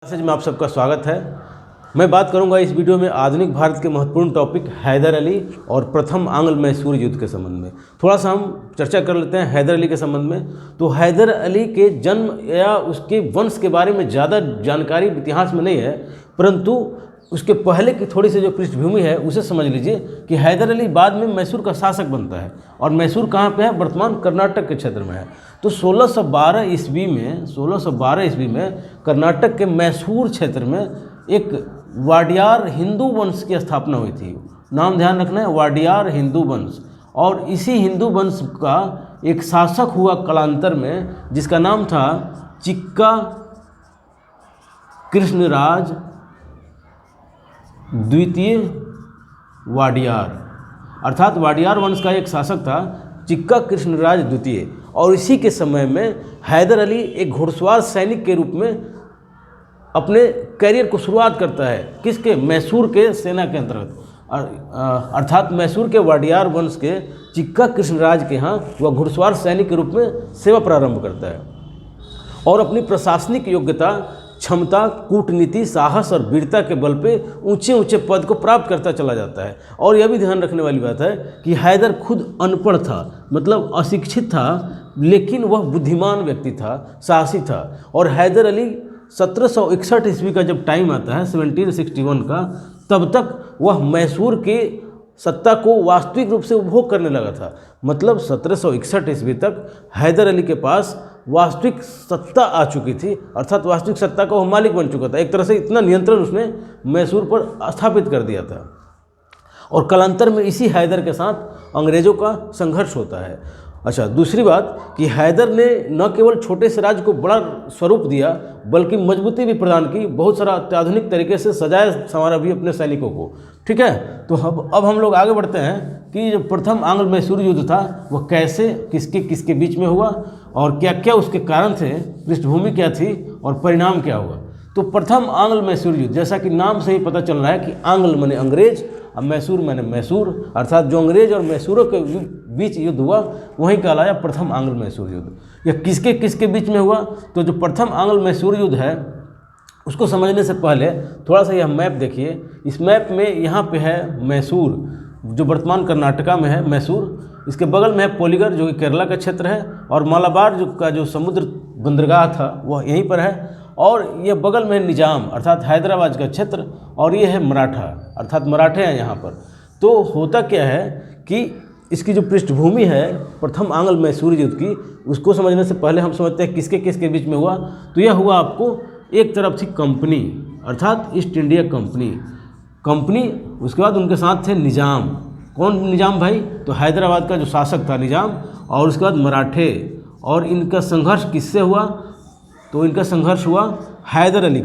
Message में आप सबका स्वागत है। मैं बात करूंगा इस वीडियो में आधुनिक भारत के महत्वपूर्ण टॉपिक हैदर अली और प्रथम आंग्ल मैसूर युद्ध के संबंध में थोड़ा सा हम चर्चा कर लेते हैं। हैदर अली के संबंध में तो हैदर अली के जन्म या उसके वंश के बारे में ज़्यादा जानकारी इतिहास में नहीं है, परंतु उसके पहले की थोड़ी सी जो पृष्ठभूमि है उसे समझ लीजिए कि हैदर अली बाद में मैसूर का शासक बनता है। और मैसूर कहाँ पे है? वर्तमान कर्नाटक के क्षेत्र में है। तो 1612 ईस्वी में कर्नाटक के मैसूर क्षेत्र में एक वाडियार हिंदू वंश की स्थापना हुई थी। नाम ध्यान रखना है, वाडियार हिंदू वंश। और इसी हिंदू वंश का एक शासक हुआ कालांतर में, जिसका नाम था चिक्का कृष्णराज द्वितीय वाडियार, अर्थात वाडियार वंश का एक शासक था चिक्का कृष्णराज द्वितीय। और इसी के समय में हैदर अली एक घुड़सवार सैनिक के रूप में अपने कैरियर को शुरुआत करता है। किसके? मैसूर के सेना के अंतर्गत, अर्थात मैसूर के वाडियार वंश के चिक्का कृष्णराज के यहाँ वह घुड़सवार सैनिक के रूप में सेवा प्रारंभ करता है और अपनी प्रशासनिक योग्यता, क्षमता, कूटनीति, साहस और वीरता के बल पे ऊंचे ऊंचे पद को प्राप्त करता चला जाता है। और यह भी ध्यान रखने वाली बात है कि हैदर खुद अनपढ़ था, मतलब अशिक्षित था, लेकिन वह बुद्धिमान व्यक्ति था, साहसी था। और हैदर अली 1761 ईस्वी का जब टाइम आता है 1761 का, तब तक वह मैसूर के सत्ता को वास्तविक रूप से उपभोग करने लगा था। मतलब 1761 ईस्वी तक हैदर अली के पास वास्तविक सत्ता आ चुकी थी, अर्थात वास्तविक सत्ता का वह मालिक बन चुका था। एक तरह से इतना नियंत्रण उसने मैसूर पर स्थापित कर दिया था। और कालांतर में इसी हैदर के साथ अंग्रेज़ों का संघर्ष होता है। अच्छा, दूसरी बात कि हैदर ने न केवल छोटे से राज्य को बड़ा स्वरूप दिया, बल्कि मजबूती भी प्रदान की। बहुत सारा अत्याधुनिक तरीके से सजाया संवारा भी अपने सैनिकों को। ठीक है, तो अब हम लोग आगे बढ़ते हैं कि जो प्रथम आंग्ल मैसूर युद्ध था वह कैसे, किसके किसके बीच में हुआ और क्या क्या उसके कारण थे, पृष्ठभूमि क्या थी और परिणाम क्या हुआ। तो प्रथम आंग्ल मैसूर युद्ध, जैसा कि नाम से ही पता चल रहा है कि आंग्ल माने अंग्रेज और मैसूर माने मैसूर, अर्थात जो अंग्रेज और मैसूरों के बीच युद्ध हुआ वही कहलाया प्रथम आंग्ल मैसूर युद्ध। यह किसके किसके बीच में हुआ? तो जो प्रथम आंग्ल मैसूर युद्ध है उसको समझने से पहले थोड़ा सा यह मैप देखिए। इस मैप में यहाँ पे है मैसूर, जो वर्तमान कर्नाटका में है मैसूर। इसके बगल में है पोलीगर, जो कि केरला का क्षेत्र है, और मालाबार जो समुद्र बंदरगाह था वह यहीं पर है। और ये बगल में है निजाम, अर्थात हैदराबाद का क्षेत्र, और ये है मराठा, अर्थात मराठे हैं यहाँ पर। तो होता क्या है कि इसकी जो पृष्ठभूमि है प्रथम आंग्ल मैसूर युद्ध की, उसको समझने से पहले हम समझते हैं किसके किसके बीच में हुआ। तो यह हुआ आपको, एक तरफ थी कंपनी, अर्थात ईस्ट इंडिया कंपनी, उसके बाद उनके साथ थे निजाम। कौन निजाम भाई? तो हैदराबाद का जो शासक था निजाम, और उसके बाद मराठे। और इनका संघर्ष किससे हुआ? तो इनका संघर्ष हुआ हैदर अली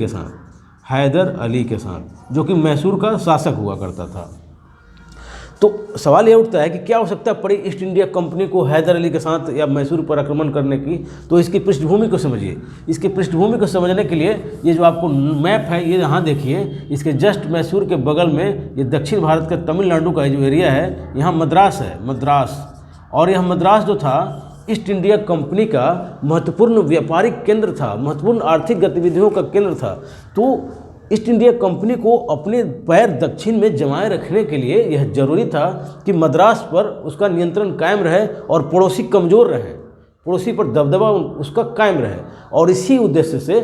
के साथ, जो कि मैसूर का शासक हुआ करता था। तो सवाल यह उठता है कि क्या आवश्यकता पड़ी ईस्ट इंडिया कंपनी को हैदर अली के साथ या मैसूर पर आक्रमण करने की? तो इसकी पृष्ठभूमि को समझिए। इसकी पृष्ठभूमि को समझने के लिए ये जो आपको मैप है ये यहाँ देखिए, इसके जस्ट मैसूर के बगल में ये दक्षिण भारत का तमिलनाडु का जो एरिया है, यहाँ मद्रास है, और यह मद्रास जो था ईस्ट इंडिया कंपनी का महत्वपूर्ण व्यापारिक केंद्र था, महत्वपूर्ण आर्थिक गतिविधियों का केंद्र था। तो ईस्ट इंडिया कंपनी को अपने पैर दक्षिण में जमाए रखने के लिए यह जरूरी था कि मद्रास पर उसका नियंत्रण कायम रहे और पड़ोसी कमज़ोर रहे, पड़ोसी पर दबदबा उसका कायम रहे। और इसी उद्देश्य से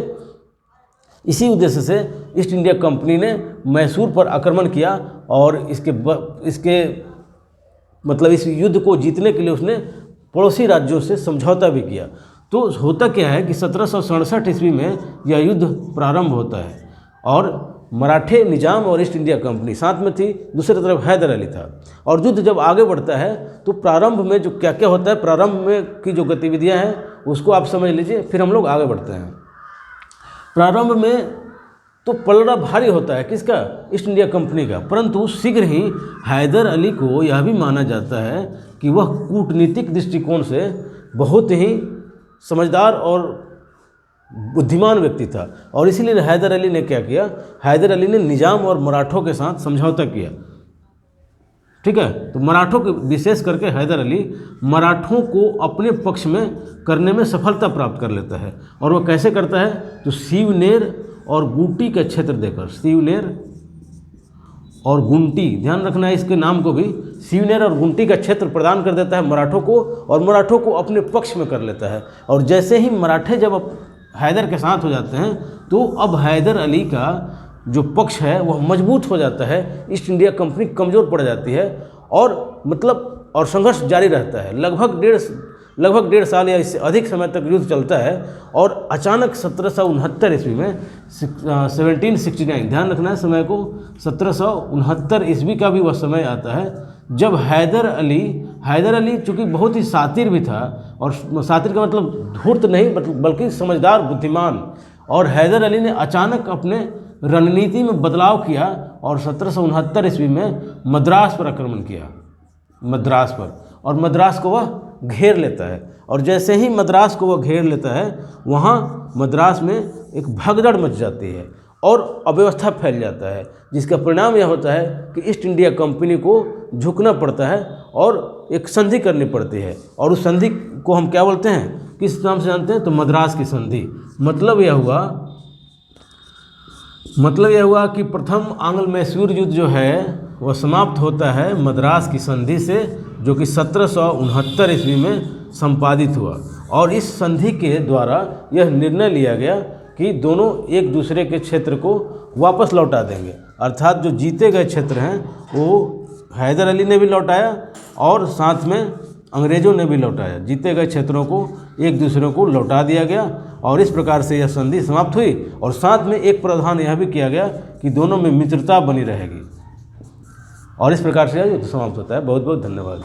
ईस्ट इंडिया कंपनी ने मैसूर पर आक्रमण किया और इसके मतलब इस युद्ध को जीतने के लिए उसने पड़ोसी राज्यों से समझौता भी किया। तो होता क्या है कि 1767 ईस्वी में यह युद्ध प्रारंभ होता है और मराठे, निजाम और ईस्ट इंडिया कंपनी साथ में थी, दूसरी तरफ हैदर अली था। और युद्ध जब आगे बढ़ता है तो प्रारंभ में जो क्या क्या होता है, प्रारंभ में की जो गतिविधियां हैं उसको आप समझ लीजिए, फिर हम लोग आगे बढ़ते हैं। प्रारंभ में तो पलड़ा भारी होता है, किसका? ईस्ट इंडिया कंपनी का। परंतु शीघ्र ही हैदर अली को यह भी माना जाता है कि वह कूटनीतिक दृष्टिकोण से बहुत ही समझदार और बुद्धिमान व्यक्ति था। और इसीलिए हैदर अली ने क्या किया? हैदर अली ने निजाम और मराठों के साथ समझौता किया। ठीक है, तो मराठों के, विशेष करके हैदर अली मराठों को अपने पक्ष में करने में सफलता प्राप्त कर लेता है। और वह कैसे करता है? तो शिवनेर और गुटी का क्षेत्र देकर, सीवनेर और गुंटी, ध्यान रखना है इसके नाम को भी, सीवनेर और गुंटी का क्षेत्र प्रदान कर देता है मराठों को और मराठों को अपने पक्ष में कर लेता है। और जैसे ही मराठे जब हैदर के साथ हो जाते हैं तो अब हैदर अली का जो पक्ष है वह मजबूत हो जाता है, ईस्ट इंडिया कंपनी कमज़ोर पड़ जाती है और संघर्ष जारी रहता है। लगभग डेढ़ साल या इससे अधिक समय तक युद्ध चलता है और अचानक 1769 ईस्वी में 1769, ध्यान रखना है समय को, 1769 ईस्वी का भी वह समय आता है जब हैदर अली चूँकि बहुत ही शातिर भी था, और शातिर का मतलब धूर्त नहीं बल्कि समझदार बुद्धिमान, और हैदर अली ने अचानक अपने रणनीति में बदलाव किया और 1769 ईस्वी में मद्रास पर आक्रमण किया, मद्रास पर, और मद्रास को वह घेर लेता है। और जैसे ही मद्रास को वह घेर लेता है वहाँ मद्रास में एक भगदड़ मच जाती है और अव्यवस्था फैल जाता है, जिसका परिणाम यह होता है कि ईस्ट इंडिया कंपनी को झुकना पड़ता है और एक संधि करनी पड़ती है। और उस संधि को हम क्या बोलते हैं, किस नाम से जानते हैं, तो मद्रास की संधि। मतलब यह हुआ कि प्रथम आंग्ल मैसूर युद्ध जो है वह समाप्त होता है मद्रास की संधि से, जो कि 1769 ईस्वी में संपादित हुआ। और इस संधि के द्वारा यह निर्णय लिया गया कि दोनों एक दूसरे के क्षेत्र को वापस लौटा देंगे, अर्थात जो जीते गए क्षेत्र हैं वो हैदर अली ने भी लौटाया और साथ में अंग्रेज़ों ने भी लौटाया। जीते गए क्षेत्रों को एक दूसरे को लौटा दिया गया और इस प्रकार से यह संधि समाप्त हुई। और साथ में एक प्रावधान यह भी किया गया कि दोनों में मित्रता बनी रहेगी, और इस प्रकार से यह युद्ध समाप्त होता है। बहुत बहुत धन्यवाद।